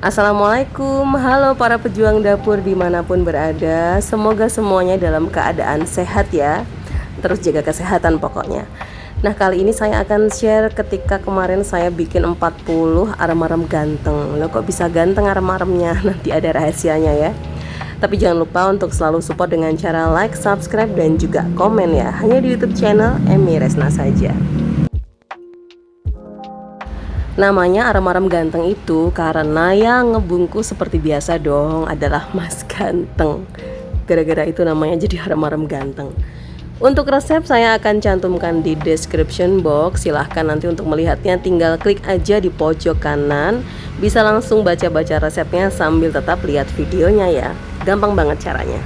Assalamualaikum, halo para pejuang dapur dimanapun berada. Semoga semuanya dalam keadaan sehat ya. Terus jaga kesehatan pokoknya. Nah, kali ini saya akan share ketika kemarin saya bikin 40 arem-arem ganteng. Loh, kok bisa ganteng arem-aremnya? Nanti ada rahasianya ya. Tapi jangan lupa untuk selalu support dengan cara like, subscribe, dan juga komen ya. Hanya di YouTube channel Emi Resna saja. Namanya arem-arem ganteng itu karena yang ngebungkus seperti biasa dong adalah Mas Ganteng. Gara-gara itu namanya jadi arem-arem ganteng. Untuk resep saya akan cantumkan di description box. Silahkan nanti untuk melihatnya tinggal klik aja di pojok kanan. Bisa langsung baca-baca resepnya sambil tetap lihat videonya ya. Gampang banget caranya.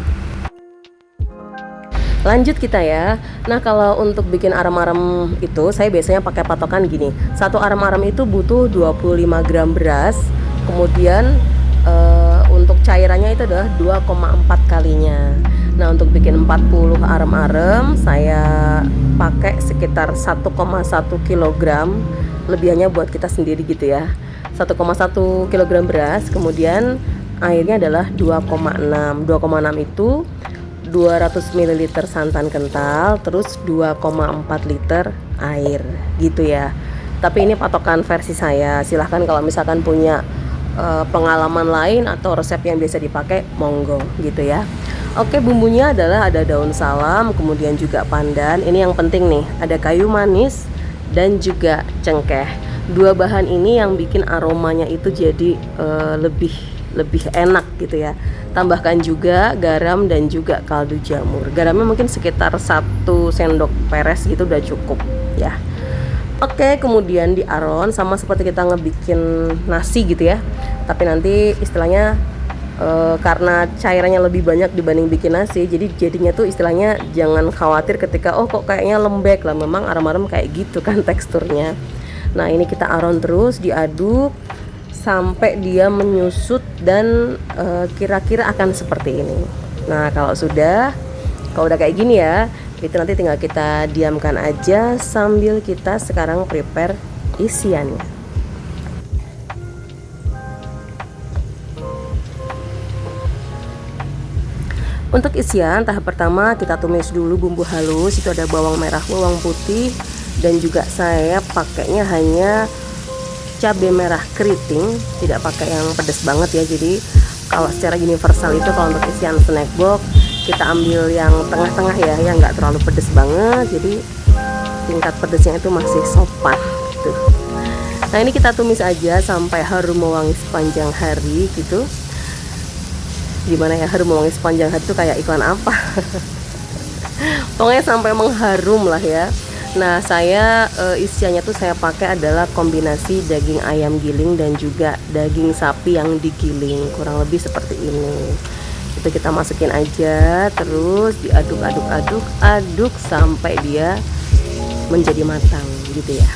Lanjut kita ya. Nah, kalau untuk bikin arem-arem itu saya biasanya pakai patokan gini. Satu arem-arem itu butuh 25 gram beras. Kemudian untuk cairannya itu adalah 2,4 kalinya. Nah, untuk bikin 40 arem-arem saya pakai sekitar 1,1 kg. Lebihannya buat kita sendiri gitu ya. 1,1 kg beras, kemudian airnya adalah 2,6. 2,6 itu 200 ml santan kental, terus 2,4 liter air gitu ya. Tapi ini patokan versi saya. Silahkan kalau misalkan punya pengalaman lain atau resep yang biasa dipakai, monggo gitu ya. Oke, bumbunya adalah ada daun salam, kemudian juga pandan. Ini yang penting nih, ada kayu manis dan juga cengkeh. Dua bahan ini yang bikin aromanya itu jadi lebih enak gitu ya. Tambahkan juga garam dan juga kaldu jamur. Garamnya mungkin sekitar 1 sendok peres gitu udah cukup ya. Oke, kemudian di aron sama seperti kita ngebikin nasi gitu ya. Tapi nanti istilahnya karena cairannya lebih banyak dibanding bikin nasi, jadi jadinya tuh istilahnya jangan khawatir ketika kok kayaknya lembek lah. Memang arem-arem kayak gitu kan teksturnya. Nah, ini kita aron terus, diaduk sampai dia menyusut dan kira-kira akan seperti ini. Nah, kalau udah kayak gini ya, itu nanti tinggal kita diamkan aja sambil kita sekarang prepare isiannya. Untuk isian tahap pertama kita tumis dulu bumbu halus. Itu ada bawang merah, bawang putih, dan juga saya pakainya hanya cabai merah keriting, tidak pakai yang pedas banget ya. Jadi kalau secara universal itu kalau untuk isian snack box kita ambil yang tengah-tengah ya, yang nggak terlalu pedas banget, jadi tingkat pedasnya itu masih sopan gitu. Nah, ini kita tumis aja sampai harum mewangi sepanjang hari gitu. Gimana ya, harum mewangi sepanjang hari itu kayak iklan apa? Pokoknya sampai mengharum lah ya. Nah, saya isiannya tuh saya pakai adalah kombinasi daging ayam giling dan juga daging sapi yang digiling, kurang lebih seperti ini. Itu kita masukin aja, terus diaduk sampai dia menjadi matang gitu ya.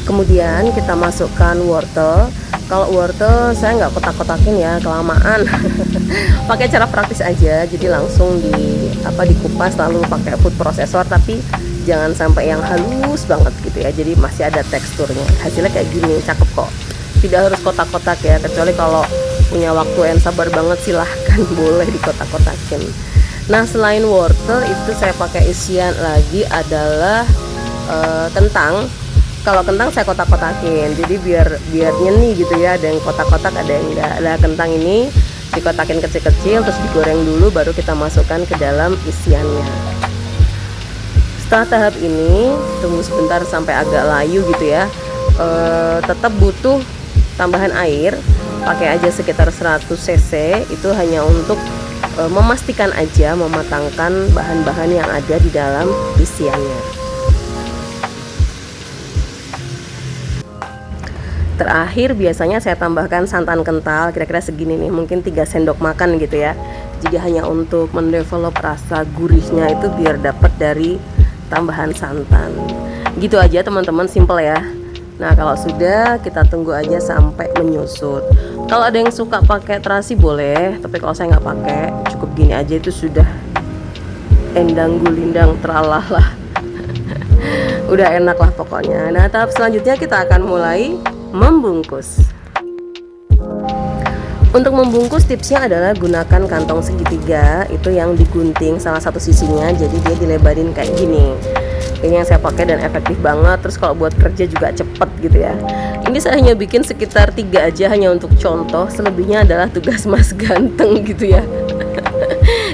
Kemudian kita masukkan wortel. Kalau wortel saya nggak kotak-kotakin ya, kelamaan. Pakai cara praktis aja, jadi langsung dikupas lalu pakai food processor, tapi jangan sampai yang halus banget gitu ya. Jadi masih ada teksturnya. Hasilnya kayak gini, cakep kok. Tidak harus kotak-kotak ya, kecuali kalau punya waktu yang sabar banget silahkan boleh dikotak-kotakin. Nah, selain wortel itu saya pakai isian lagi adalah kentang. Kalau kentang saya kotak-kotakin, jadi biar nyeni gitu ya. Ada yang kotak-kotak, ada yang enggak. Nah, kentang ini dikotakin kecil-kecil, terus digoreng dulu, baru kita masukkan ke dalam isiannya. Setelah tahap ini, tunggu sebentar sampai agak layu gitu ya. Tetap butuh tambahan air, pakai aja sekitar 100 cc. Itu hanya untuk memastikan aja, mematangkan bahan-bahan yang ada di dalam isiannya. Terakhir biasanya saya tambahkan santan kental, kira-kira segini nih, mungkin 3 sendok makan gitu ya. Jadi hanya untuk mendevelop rasa gurihnya itu biar dapat dari tambahan santan. Gitu aja teman-teman, simple ya. Nah, kalau sudah kita tunggu aja sampai menyusut. Kalau ada yang suka pakai terasi boleh, tapi kalau saya nggak pakai, cukup gini aja itu sudah endang gulindang tralalah. Udah enak lah pokoknya. Nah, tahap selanjutnya kita akan mulai membungkus. Untuk membungkus tipsnya adalah gunakan kantong segitiga, itu yang digunting salah satu sisinya, jadi dia dilebarin kayak gini. Ini yang saya pakai dan efektif banget. Terus kalau buat kerja juga cepet gitu ya. Ini saya hanya bikin sekitar 3 aja, hanya untuk contoh. Selebihnya adalah tugas Mas Ganteng gitu ya.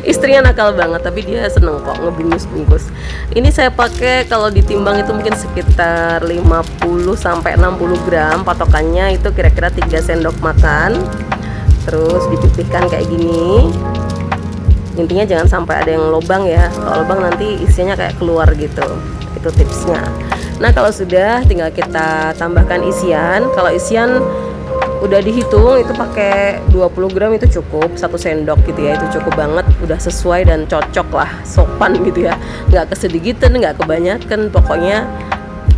Istrinya nakal banget, tapi dia seneng kok ngebungkus-bungkus. Ini saya pakai kalau ditimbang itu mungkin sekitar 50 sampai 60 gram. Patokannya itu kira-kira 3 sendok makan. Terus dipipihkan kayak gini. Intinya jangan sampai ada yang lubang ya. Kalau lubang nanti isinya kayak keluar gitu. Itu tipsnya. Nah, kalau sudah tinggal kita tambahkan isian. Kalau isian udah dihitung itu pakai 20 gram itu cukup, 1 sendok gitu ya. Itu cukup banget, udah sesuai dan cocok lah, sopan gitu ya. Nggak kesedikitan, nggak kebanyakan, pokoknya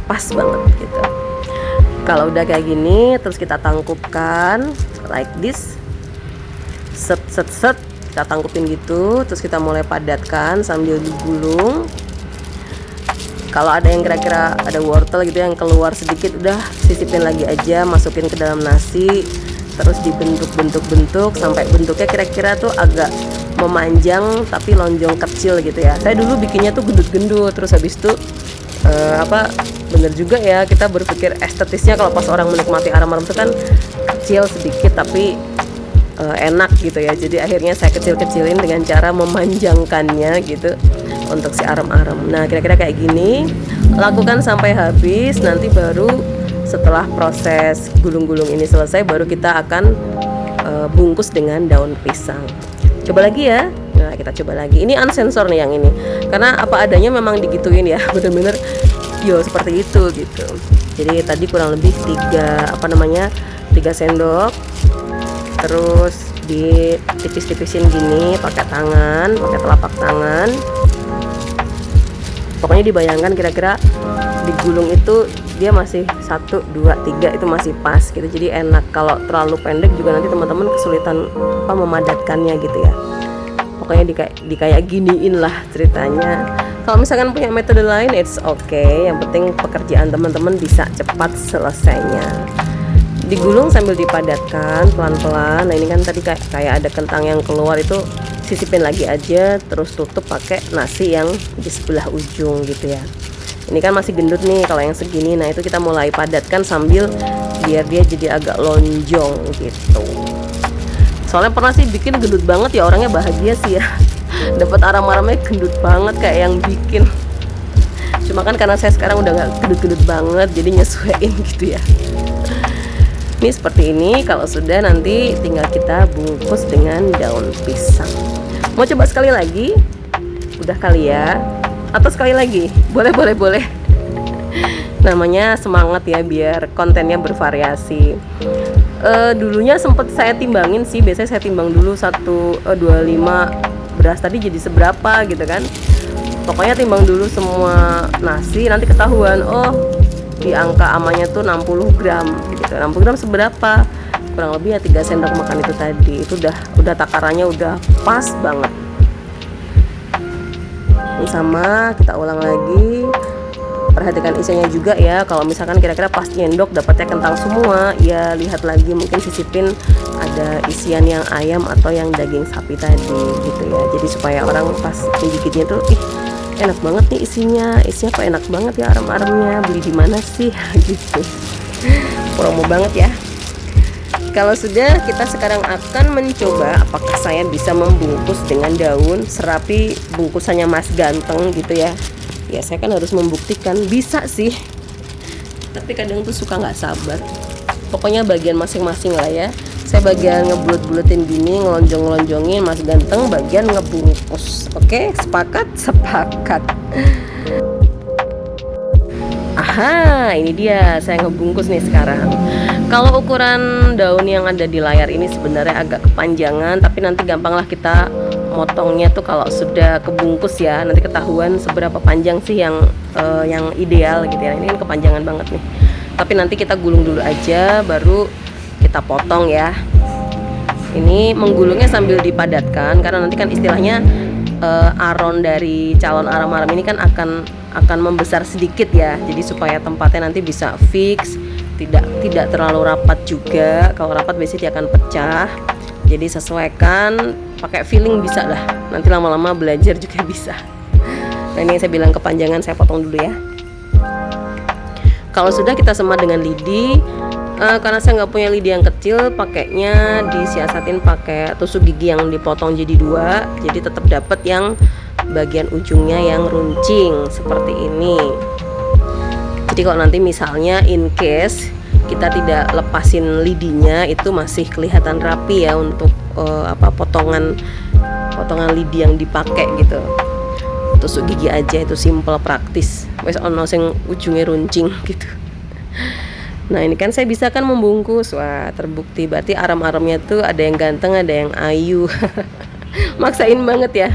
pas banget gitu. Kalau udah kayak gini, terus kita tangkupkan like this. Set kita tangkupin gitu, terus kita mulai padatkan sambil digulung. Kalau ada yang kira-kira ada wortel gitu yang keluar sedikit, udah sisipin lagi aja, masukin ke dalam nasi, terus dibentuk-bentuk sampai bentuknya kira-kira tuh agak memanjang tapi lonjong kecil gitu ya. Saya dulu bikinnya tuh gendut-gendut, terus habis itu bener juga ya, kita berpikir estetisnya kalau pas orang menikmati aram-aram itu kan kecil sedikit tapi enak gitu ya. Jadi akhirnya saya kecil-kecilin dengan cara memanjangkannya gitu untuk si aram-aram. Nah, kira-kira kayak gini, lakukan sampai habis. Nanti baru setelah proses gulung-gulung ini selesai, baru kita akan bungkus dengan daun pisang. Coba lagi ya. Nah, kita coba lagi. Ini unsensor nih yang ini, karena apa adanya memang digituin ya, bener-bener yo seperti itu gitu. Jadi tadi kurang lebih 3 sendok. Terus ditipis-tipisin gini pakai tangan, pakai telapak tangan. Pokoknya dibayangkan kira-kira digulung itu dia masih 1, 2, 3 itu masih pas gitu. Jadi enak. Kalau terlalu pendek juga nanti teman-teman kesulitan memadatkannya gitu ya. Pokoknya kayak giniin lah ceritanya. Kalau misalkan punya metode lain, it's okay. Yang penting pekerjaan teman-teman bisa cepat selesainya. Digulung sambil dipadatkan pelan-pelan. Nah, ini kan tadi kayak ada kentang yang keluar, itu sisipin lagi aja, terus tutup pakai nasi yang di sebelah ujung gitu ya. Ini kan masih gendut nih kalau yang segini. Nah, itu kita mulai padatkan sambil biar dia jadi agak lonjong gitu. Soalnya pernah sih bikin gendut banget ya, orangnya bahagia sih ya. Dapat aram-aramnya gendut banget kayak yang bikin. Cuma kan karena saya sekarang udah nggak gendut-gendut banget, jadi nyesuaiin gitu ya. Ini seperti ini. Kalau sudah, nanti tinggal kita bungkus dengan daun pisang. Mau coba sekali lagi? Udah kali ya? Atau sekali lagi? Boleh. Namanya semangat ya, biar kontennya bervariasi. Dulunya sempet saya timbangin sih. Biasanya saya timbang dulu 25 beras tadi jadi seberapa gitu kan. Pokoknya timbang dulu semua nasi, nanti ketahuan, oh di angka amannya tuh 60 gram gitu. 60 gram seberapa? Kurang lebih ya 3 sendok makan itu tadi. Itu udah takarannya udah pas banget. Ini sama, kita ulang lagi. Perhatikan isinya juga ya. Kalau misalkan kira-kira pas nyendok dapatnya kentang semua, ya lihat lagi, mungkin sisipin ada isian yang ayam atau yang daging sapi tadi gitu ya. Jadi supaya orang pas menggigitnya tuh enak banget nih isinya kok enak banget ya aram-aramnya, beli di mana sih gitu. Promo banget ya. Kalau sudah, kita sekarang akan mencoba apakah saya bisa membungkus dengan daun serapi bungkusannya Mas Ganteng gitu ya. Ya saya kan harus membuktikan bisa sih, tapi kadang tuh suka nggak sabar. Pokoknya bagian masing-masing lah ya. Saya bagian ngebulet-buletin gini, ngelonjong-ngelonjongin, Mas Ganteng bagian ngebungkus. Oke, sepakat? Aha, ini dia, saya ngebungkus nih sekarang. Kalau ukuran daun yang ada di layar ini sebenarnya agak kepanjangan, tapi nanti gampang lah kita motongnya tuh kalau sudah kebungkus ya. Nanti ketahuan seberapa panjang sih yang ideal gitu ya. Ini kan kepanjangan banget nih. Tapi nanti kita gulung dulu aja, baru kita potong ya. Ini menggulungnya sambil dipadatkan, karena nanti kan istilahnya aron dari calon aram-aram ini kan akan akan membesar sedikit ya. Jadi supaya tempatnya nanti bisa fix, tidak terlalu rapat juga. Kalau rapat biasanya dia akan pecah. Jadi sesuaikan, pakai feeling bisa lah. Nanti lama-lama belajar juga bisa. Nah ini yang saya bilang kepanjangan, saya potong dulu ya. Kalau sudah kita semat dengan lidi, karena saya nggak punya lidi yang kecil, pakainya disiasatin pakai tusuk gigi yang dipotong jadi 2. Jadi tetap dapat yang bagian ujungnya yang runcing seperti ini. Jadi kalau nanti misalnya in case kita tidak lepasin lidinya, itu masih kelihatan rapi ya untuk potongan lidi yang dipakai gitu. Tusuk gigi aja, itu simple, praktis. Wes ono sing ujungnya runcing gitu. Nah ini kan saya bisa kan membungkus. Wah terbukti, berarti aram-aramnya tuh ada yang ganteng, ada yang ayu. Maksain banget ya.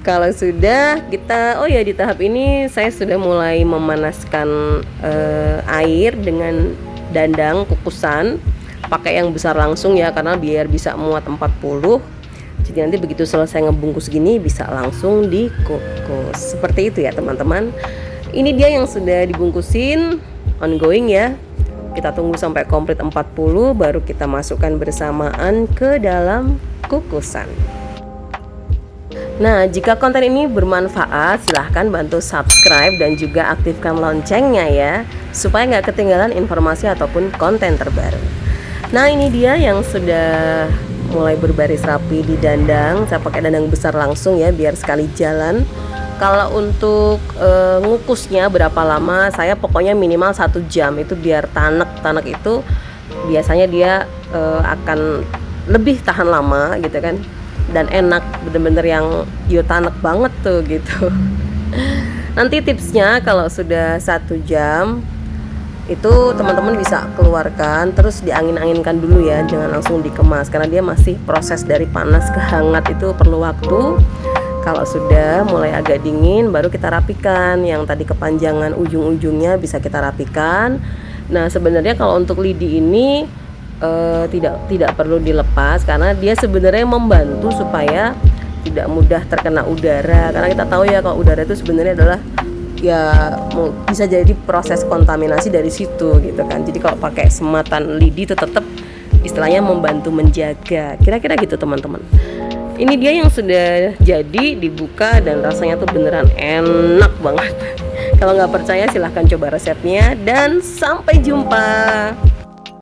Kalau sudah kita, di tahap ini saya sudah mulai memanaskan air dengan dandang kukusan. Pakai yang besar langsung ya, karena biar bisa muat 40. Jadi nanti begitu selesai ngebungkus gini bisa langsung dikukus. Seperti itu ya teman-teman. Ini dia yang sudah dibungkusin, ongoing ya. Kita tunggu sampai komplit 40 baru kita masukkan bersamaan ke dalam kukusan. Nah, jika konten ini bermanfaat, silahkan bantu subscribe dan juga aktifkan loncengnya ya, supaya nggak ketinggalan informasi ataupun konten terbaru. Nah, ini dia yang sudah mulai berbaris rapi di dandang. Saya pakai dandang besar langsung ya, biar sekali jalan. Kalau untuk ngukusnya berapa lama, saya pokoknya minimal 1 jam, itu biar tanek itu biasanya dia akan lebih tahan lama gitu kan. Dan enak, bener-bener yang tanek banget tuh gitu. Nanti tipsnya kalau sudah 1 jam itu teman-teman bisa keluarkan, terus diangin-anginkan dulu ya, jangan langsung dikemas karena dia masih proses dari panas ke hangat, itu perlu waktu. Kalau sudah mulai agak dingin baru kita rapikan, yang tadi kepanjangan ujung-ujungnya bisa kita rapikan. Nah sebenarnya kalau untuk lidi ini tidak perlu dilepas karena dia sebenarnya membantu supaya tidak mudah terkena udara, karena kita tahu ya kalau udara itu sebenarnya adalah ya bisa jadi proses kontaminasi dari situ gitu kan. Jadi kalau pakai sematan lidi itu tetap istilahnya membantu menjaga, kira-kira gitu teman-teman. Ini dia yang sudah jadi dibuka dan rasanya tuh beneran enak banget. Kalau nggak percaya silahkan coba resepnya dan sampai jumpa.